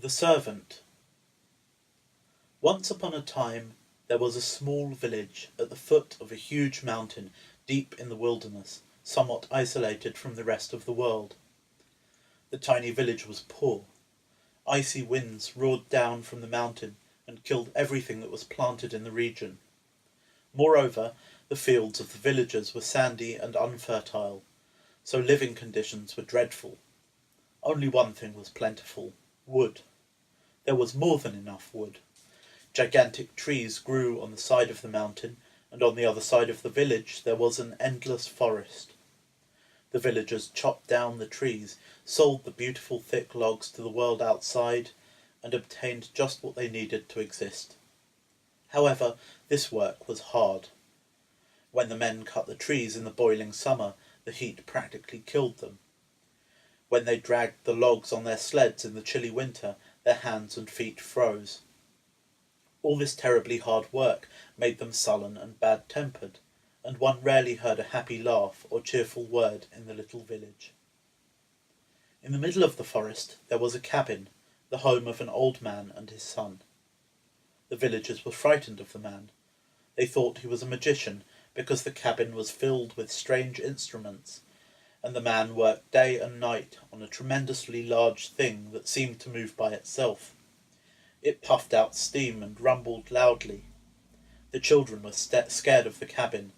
The Servant. Once upon a time there was a small village at the foot of a huge mountain deep in the wilderness, somewhat isolated from the rest of the world. The tiny village was poor. Icy winds roared down from the mountain and killed everything that was planted in the region. Moreover, the fields of the villagers were sandy and unfertile, so living conditions were dreadful. Only one thing was plentiful: wood. There was more than enough wood. Gigantic trees grew on the side of the mountain, and on the other side of the village there was an endless forest. The villagers chopped down the trees, sold the beautiful thick logs to the world outside, and obtained just what they needed to exist. However, this work was hard. When the men cut the trees in the boiling summer, the heat practically killed them. When they dragged the logs on their sleds in the chilly winter, their hands and feet froze. All this terribly hard work made them sullen and bad-tempered, and one rarely heard a happy laugh or cheerful word in the little village. In the middle of the forest there was a cabin, the home of an old man and his son. The villagers were frightened of the man. They thought he was a magician, because the cabin was filled with strange instruments, and the man worked day and night on a tremendously large thing that seemed to move by itself. It puffed out steam and rumbled loudly. The children were scared of the cabin,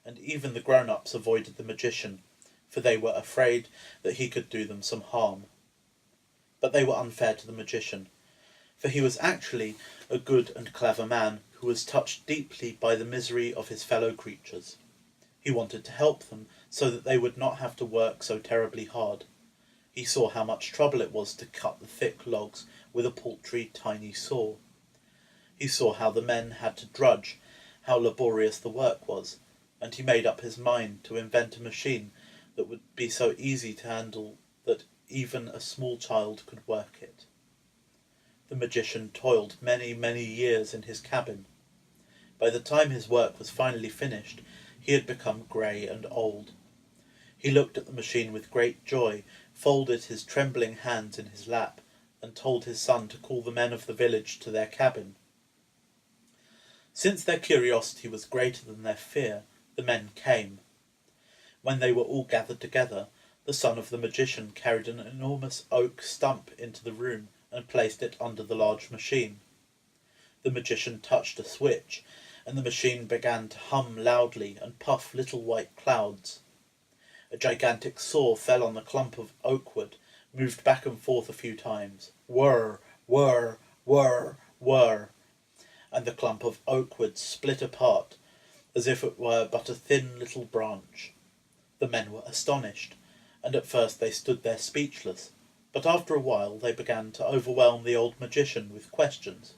and even the grown-ups avoided the magician, for they were afraid that he could do them some harm. But they were unfair to the magician, for he was actually a good and clever man who was touched deeply by the misery of his fellow creatures. He wanted to help them so that they would not have to work so terribly hard. He saw how much trouble it was to cut the thick logs with a paltry tiny saw. He saw how the men had to drudge, how laborious the work was, and he made up his mind to invent a machine that would be so easy to handle that even a small child could work it. The magician toiled many, many years in his cabin. By the time his work was finally finished, he had become grey and old. He looked at the machine with great joy, folded his trembling hands in his lap, and told his son to call the men of the village to their cabin. Since their curiosity was greater than their fear, the men came. When they were all gathered together, the son of the magician carried an enormous oak stump into the room and placed it under the large machine. The magician touched a switch, and the machine began to hum loudly and puff little white clouds. A gigantic saw fell on the clump of oak wood, moved back and forth a few times. Whir, whir, whir, whir, and the clump of oak wood split apart, as if it were but a thin little branch. The men were astonished, and at first they stood there speechless, but after a while they began to overwhelm the old magician with questions.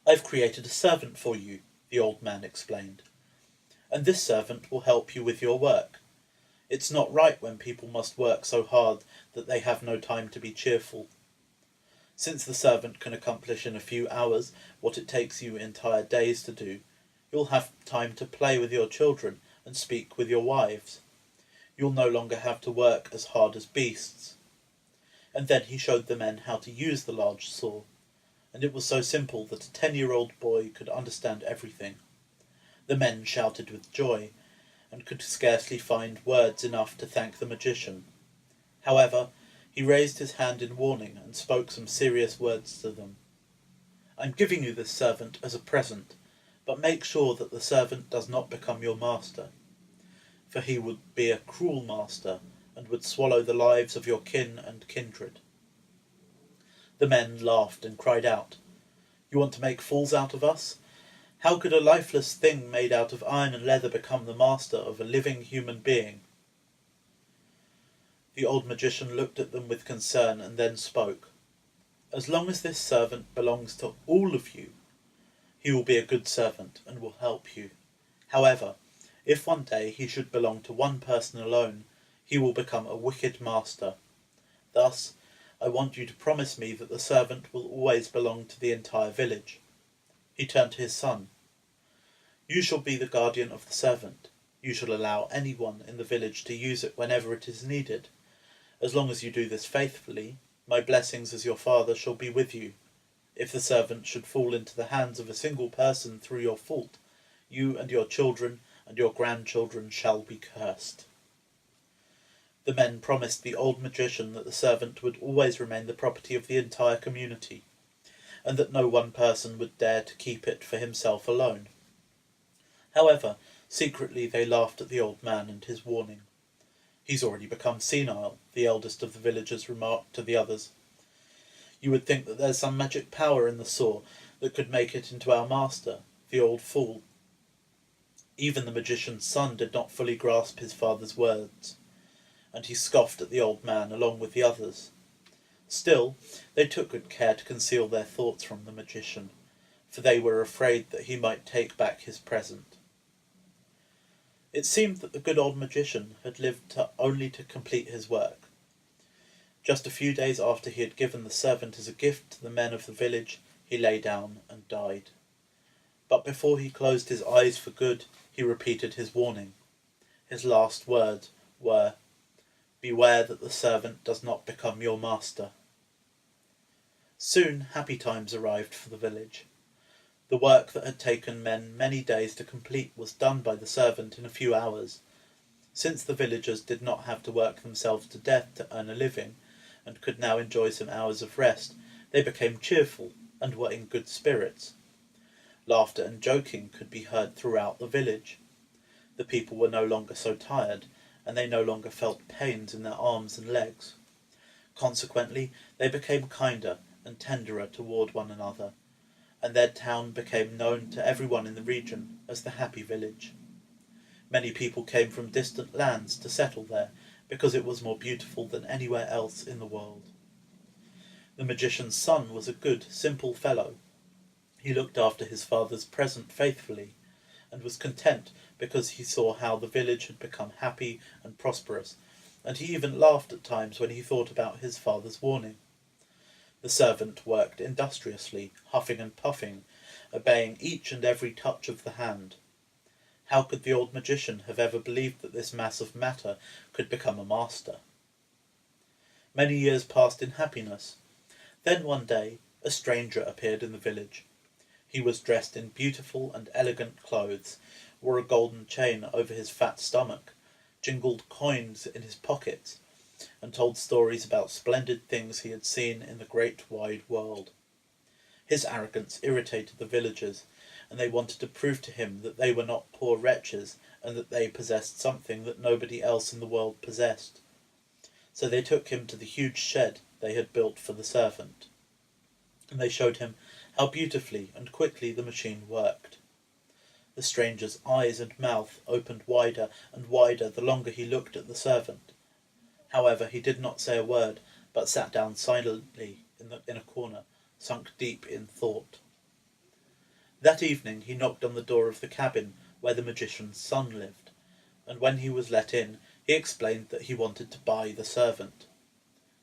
"I've created a servant for you," the old man explained, "and this servant will help you with your work. It's not right when people must work so hard that they have no time to be cheerful. Since the servant can accomplish in a few hours what it takes you entire days to do, you'll have time to play with your children and speak with your wives. You'll no longer have to work as hard as beasts." And then he showed the men how to use the large saw, and it was so simple that a 10-year-old boy could understand everything. The men shouted with joy, and could scarcely find words enough to thank the magician. However, he raised his hand in warning and spoke some serious words to them. "I'm giving you this servant as a present, but make sure that the servant does not become your master, for he would be a cruel master and would swallow the lives of your kin and kindred." The men laughed and cried out, "You want to make fools out of us? How could a lifeless thing made out of iron and leather become the master of a living human being?" The old magician looked at them with concern and then spoke. "As long as this servant belongs to all of you, he will be a good servant and will help you. However, if one day he should belong to one person alone, he will become a wicked master. Thus, I want you to promise me that the servant will always belong to the entire village." He turned to his son. "You shall be the guardian of the servant. You shall allow anyone in the village to use it whenever it is needed. As long as you do this faithfully, My blessings as your father shall be with you. If the servant should fall into the hands of a single person through your fault, you and your children and your grandchildren shall be cursed." The men promised the old magician that the servant would always remain the property of the entire community, and that no one person would dare to keep it for himself alone. However, secretly they laughed at the old man and his warning. "He's already become senile," the eldest of the villagers remarked to the others. "You would think that there's some magic power in the saw that could make it into our master, the old fool." Even the magician's son did not fully grasp his father's words, and he scoffed at the old man along with the others. Still, they took good care to conceal their thoughts from the magician, for they were afraid that he might take back his present. It seemed that the good old magician had lived only to complete his work. Just a few days after he had given the servant as a gift to the men of the village, he lay down and died. But before he closed his eyes for good, he repeated his warning. His last words were, "Beware that the servant does not become your master." Soon happy times arrived for the village. The work that had taken men many days to complete was done by the servant in a few hours. Since the villagers did not have to work themselves to death to earn a living, and could now enjoy some hours of rest, they became cheerful and were in good spirits. Laughter and joking could be heard throughout the village. The people were no longer so tired, and they no longer felt pains in their arms and legs. Consequently, they became kinder and tenderer toward one another, and their town became known to everyone in the region as the Happy Village. Many people came from distant lands to settle there, because it was more beautiful than anywhere else in the world. The magician's son was a good, simple fellow. He looked after his father's present faithfully, and was content because he saw how the village had become happy and prosperous, and he even laughed at times when he thought about his father's warning. The servant worked industriously, huffing and puffing, obeying each and every touch of the hand. How could the old magician have ever believed that this mass of matter could become a master? Many years passed in happiness. Then one day a stranger appeared in the village. He was dressed in beautiful and elegant clothes, wore a golden chain over his fat stomach, jingled coins in his pockets, and told stories about splendid things he had seen in the great wide world. His arrogance irritated the villagers, and they wanted to prove to him that they were not poor wretches, and that they possessed something that nobody else in the world possessed. So they took him to the huge shed they had built for the servant, and they showed him how beautifully and quickly the machine worked. The stranger's eyes and mouth opened wider and wider the longer he looked at the servant. However, he did not say a word, but sat down silently in a corner, sunk deep in thought. That evening he knocked on the door of the cabin where the magician's son lived, and when he was let in, he explained that he wanted to buy the servant.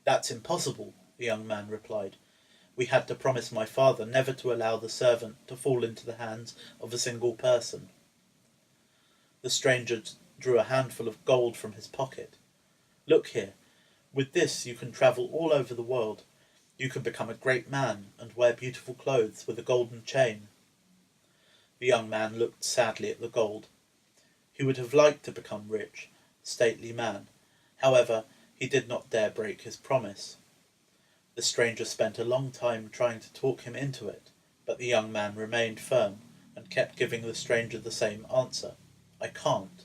"That's impossible," the young man replied. "We had to promise my father never to allow the servant to fall into the hands of a single person." The stranger drew a handful of gold from his pocket. "Look here. With this you can travel all over the world. You can become a great man and wear beautiful clothes with a golden chain." The young man looked sadly at the gold. He would have liked to become rich, stately man. However, he did not dare break his promise. The stranger spent a long time trying to talk him into it, but the young man remained firm and kept giving the stranger the same answer: "I can't."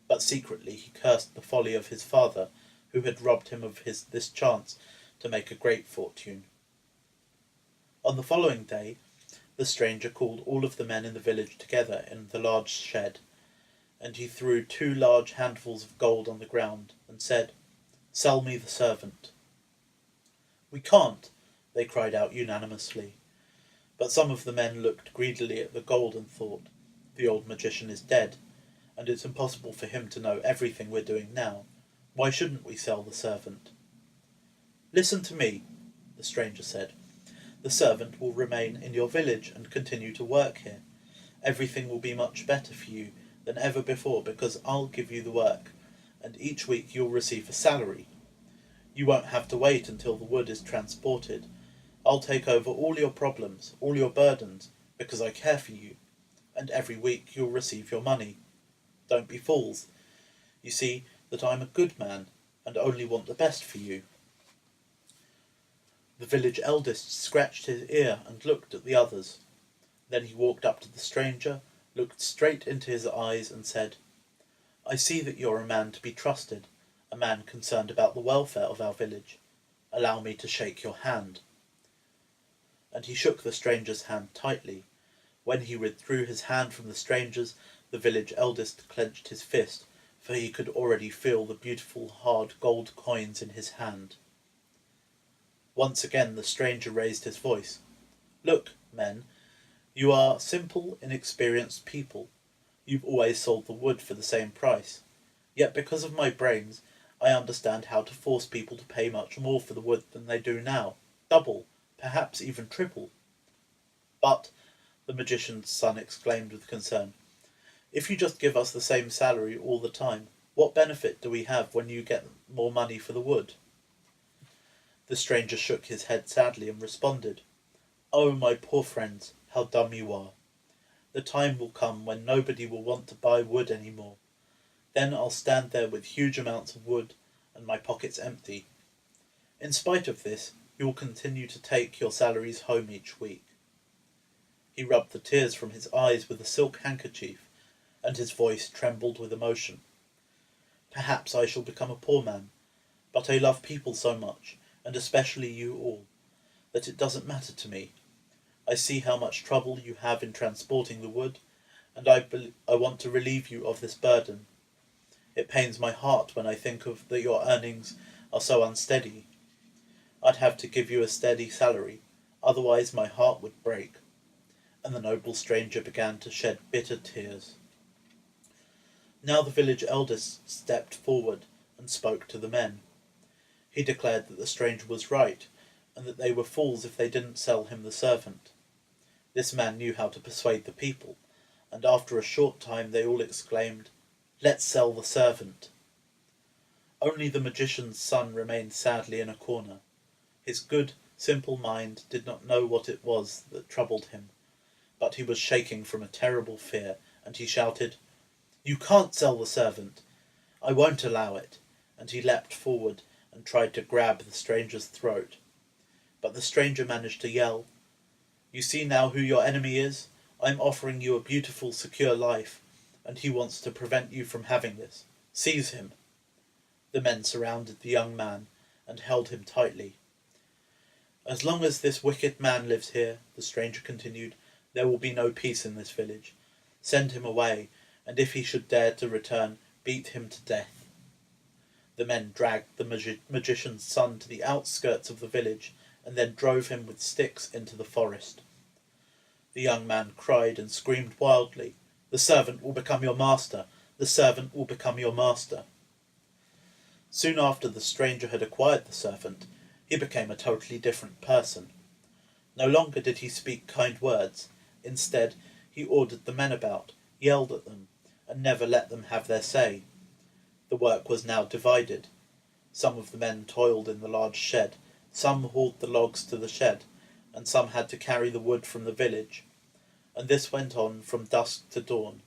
But secretly he cursed the folly of his father, who had robbed him of this chance to make a great fortune. On the following day, the stranger called all of the men in the village together in the large shed, and he threw 2 large handfuls of gold on the ground and said, "Sell me the servant." "We can't," they cried out unanimously. But some of the men looked greedily at the gold and thought, "The old magician is dead, and it's impossible for him to know everything we're doing now. Why shouldn't we sell the servant?" "Listen to me," the stranger said. "The servant will remain in your village and continue to work here. Everything will be much better for you than ever before, because I'll give you the work, and each week you'll receive a salary. You won't have to wait until the wood is transported. I'll take over all your problems, all your burdens, because I care for you, and every week you'll receive your money. Don't be fools. You see that I'm a good man, and only want the best for you." The village eldest scratched his ear and looked at the others. Then he walked up to the stranger, looked straight into his eyes, and said, "I see that you're a man to be trusted, a man concerned about the welfare of our village. Allow me to shake your hand." And he shook the stranger's hand tightly. When he withdrew his hand from the stranger's, the village eldest clenched his fist, for he could already feel the beautiful hard gold coins in his hand. Once again the stranger raised his voice. "Look, men, you are simple, inexperienced people. You've always sold the wood for the same price. Yet because of my brains, I understand how to force people to pay much more for the wood than they do now. Double, perhaps even triple." "But," the magician's son exclaimed with concern, "if you just give us the same salary all the time, what benefit do we have when you get more money for the wood?" The stranger shook his head sadly and responded, "Oh, my poor friends, how dumb you are. The time will come when nobody will want to buy wood any more. Then I'll stand there with huge amounts of wood and my pockets empty. In spite of this, you will continue to take your salaries home each week." He rubbed the tears from his eyes with a silk handkerchief, and his voice trembled with emotion. "Perhaps I shall become a poor man, but I love people so much, and especially you all, that it doesn't matter to me. I see how much trouble you have in transporting the wood, and I want to relieve you of this burden. It pains my heart when I think of that your earnings are so unsteady. I'd have to give you a steady salary, otherwise my heart would break." And the noble stranger began to shed bitter tears. Now the village eldest stepped forward and spoke to the men. He declared that the stranger was right, and that they were fools if they didn't sell him the servant. This man knew how to persuade the people, and after a short time they all exclaimed, "Let's sell the servant." Only the magician's son remained sadly in a corner. His good, simple mind did not know what it was that troubled him, but he was shaking from a terrible fear, and he shouted, "You can't sell the servant! I won't allow it!" And he leapt forward and tried to grab the stranger's throat. But the stranger managed to yell, "You see now who your enemy is? I'm offering you a beautiful, secure life, and he wants to prevent you from having this. Seize him!" The men surrounded the young man and held him tightly. "As long as this wicked man lives here," the stranger continued, "there will be no peace in this village. Send him away, and if he should dare to return, beat him to death." The men dragged the magician's son to the outskirts of the village, and then drove him with sticks into the forest. The young man cried and screamed wildly, "The servant will become your master! The servant will become your master!" Soon after the stranger had acquired the servant, he became a totally different person. No longer did he speak kind words. Instead, he ordered the men about, yelled at them, and never let them have their say. The work was now divided. Some of the men toiled in the large shed, some hauled the logs to the shed, and some had to carry the wood from the village. And this went on from dusk to dawn.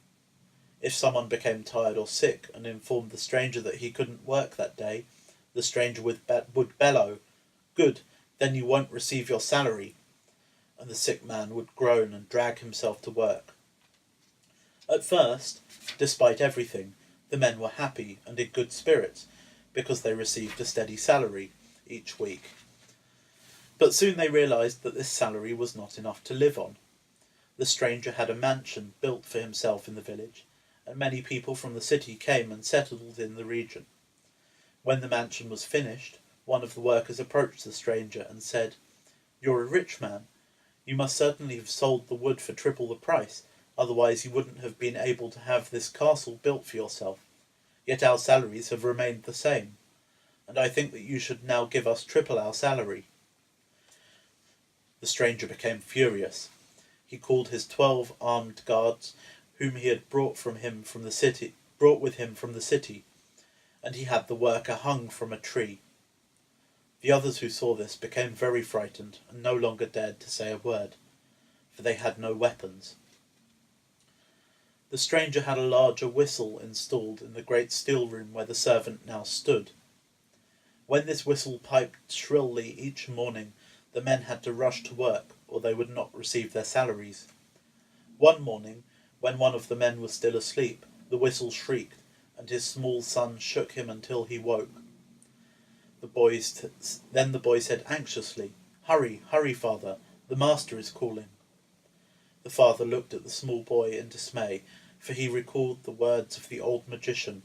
If someone became tired or sick and informed the stranger that he couldn't work that day, the stranger would bellow, "Good, then you won't receive your salary." And the sick man would groan and drag himself to work. At first, despite everything, the men were happy and in good spirits, because they received a steady salary each week. But soon they realized that this salary was not enough to live on. The stranger had a mansion built for himself in the village, and many people from the city came and settled in the region. When the mansion was finished, one of the workers approached the stranger and said, "You're a rich man. You must certainly have sold the wood for triple the price, otherwise you wouldn't have been able to have this castle built for yourself. Yet our salaries have remained the same, and I think that you should now give us triple our salary." The stranger became furious. He called his 12 armed guards, whom he had brought with him from the city, and he had the worker hung from a tree. The others who saw this became very frightened and no longer dared to say a word, for they had no weapons. The stranger had a larger whistle installed in the great steel room where the servant now stood. When this whistle piped shrilly each morning, the men had to rush to work, or they would not receive their salaries. One morning, when one of the men was still asleep, the whistle shrieked, and his small son shook him until he woke. Then the boy said anxiously, "Hurry, hurry, father, the master is calling." The father looked at the small boy in dismay, for he recalled the words of the old magician.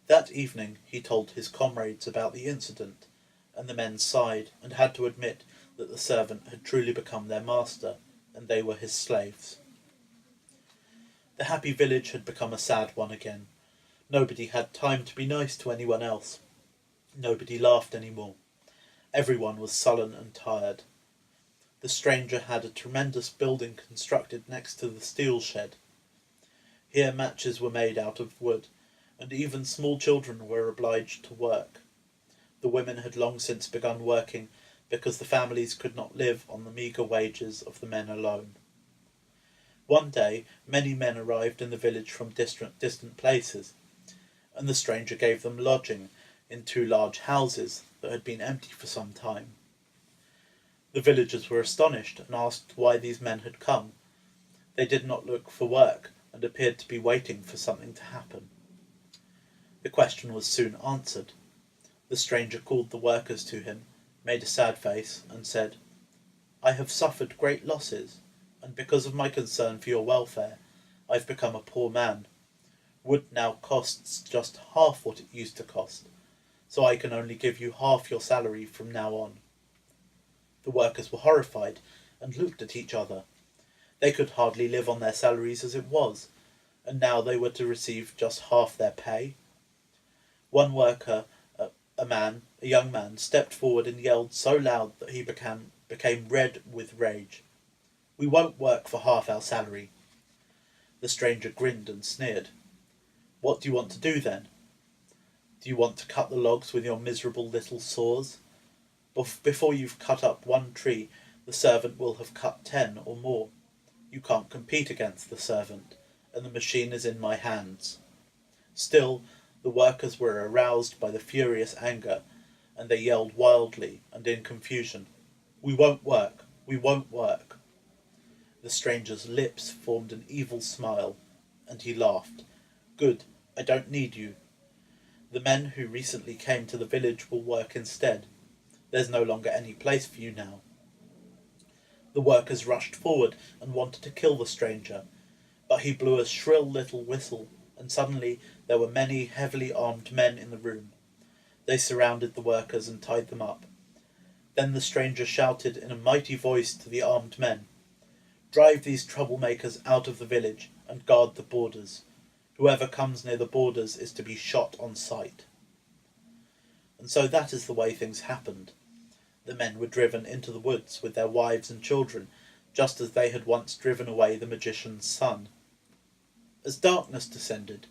That evening he told his comrades about the incident, and the men sighed and had to admit that the servant had truly become their master, and they were his slaves. The happy village had become a sad one again. Nobody had time to be nice to anyone else. Nobody laughed any more. Everyone was sullen and tired. The stranger had a tremendous building constructed next to the steel shed. Here matches were made out of wood, and even small children were obliged to work. The women had long since begun working, because the families could not live on the meagre wages of the men alone. One day many men arrived in the village from distant places, and the stranger gave them lodging in 2 large houses that had been empty for some time. The villagers were astonished and asked why these men had come. They did not look for work and appeared to be waiting for something to happen. The question was soon answered. The stranger called the workers to him, made a sad face, and said, "I have suffered great losses, and because of my concern for your welfare, I've become a poor man. Wood now costs just half what it used to cost, so I can only give you half your salary from now on." The workers were horrified and looked at each other. They could hardly live on their salaries as it was, and now they were to receive just half their pay. One worker, a young man, stepped forward and yelled so loud that he became red with rage. "We won't work for half our salary." The stranger grinned and sneered. "What do you want to do then? Do you want to cut the logs with your miserable little saws? Before you've cut up 1 tree, the servant will have cut 10 or more. You can't compete against the servant, and the machine is in my hands." Still, the workers were aroused by the furious anger, and they yelled wildly and in confusion, "We won't work! We won't work!" The stranger's lips formed an evil smile, and he laughed. "Good, I don't need you. The men who recently came to the village will work instead. There's no longer any place for you now." The workers rushed forward and wanted to kill the stranger, but he blew a shrill little whistle, and suddenly there were many heavily armed men in the room. They surrounded the workers and tied them up. Then the stranger shouted in a mighty voice to the armed men, "Drive these troublemakers out of the village and guard the borders. Whoever comes near the borders is to be shot on sight." And so that is the way things happened. The men were driven into the woods with their wives and children, just as they had once driven away the magician's son. As darkness descended,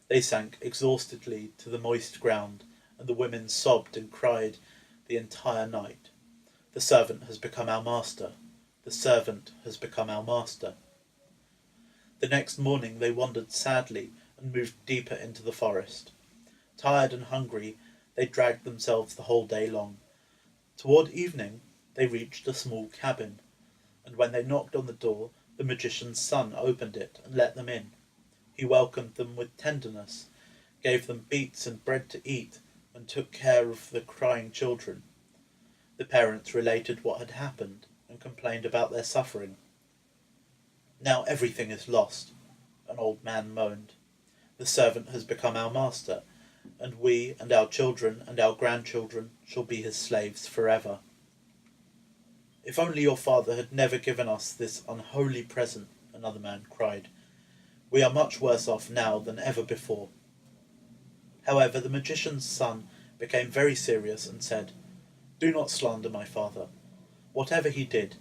they sank exhaustedly to the moist ground, and the women sobbed and cried the entire night. "The servant has become our master. The servant has become our master." The next morning they wandered sadly and moved deeper into the forest. Tired and hungry, they dragged themselves the whole day long. Toward evening they reached a small cabin, and when they knocked on the door, the magician's son opened it and let them in. He welcomed them with tenderness, gave them beets and bread to eat, and took care of the crying children. The parents related what had happened and complained about their suffering. "Now everything is lost," an old man moaned. "The servant has become our master, and we and our children and our grandchildren shall be his slaves forever." "If only your father had never given us this unholy present," another man cried. "We are much worse off now than ever before." However, the magician's son became very serious and said, "Do not slander my father. Whatever he did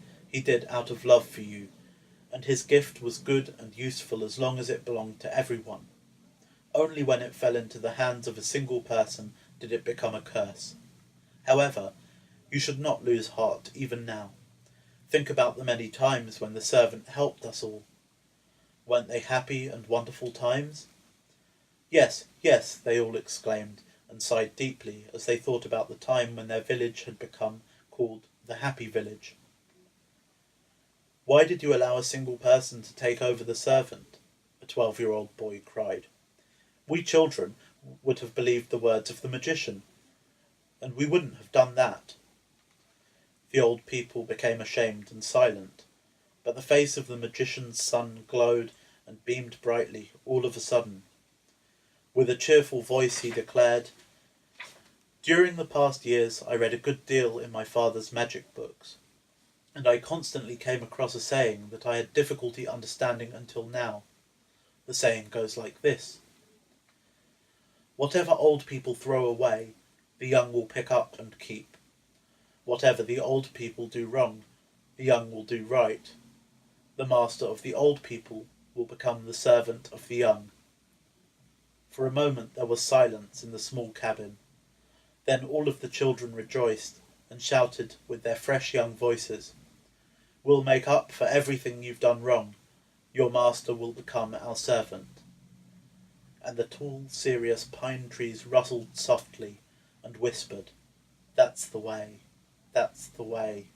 out of love for you, and his gift was good and useful as long as it belonged to everyone. Only when it fell into the hands of a single person did it become a curse. However, you should not lose heart even now. Think about the many times when the servant helped us all. Weren't they happy and wonderful times? Yes, yes, they all exclaimed, and sighed deeply as they thought about the time when their village had become called the Happy Village. Why did you allow a single person to take over the servant? A 12-year-old boy cried. We children would have believed the words of the magician, and we wouldn't have done that. The old people became ashamed and silent, but the face of the magician's son glowed and beamed brightly all of a sudden. With a cheerful voice he declared, During the past years I read a good deal in my father's magic books, and I constantly came across a saying that I had difficulty understanding until now. The saying goes like this. Whatever old people throw away, the young will pick up and keep. Whatever the old people do wrong, the young will do right. The master of the old people will become the servant of the young. For a moment there was silence in the small cabin. Then all of the children rejoiced and shouted with their fresh young voices, We'll make up for everything you've done wrong. Your master will become our servant. And the tall, serious pine trees rustled softly and whispered, That's the way. That's the way.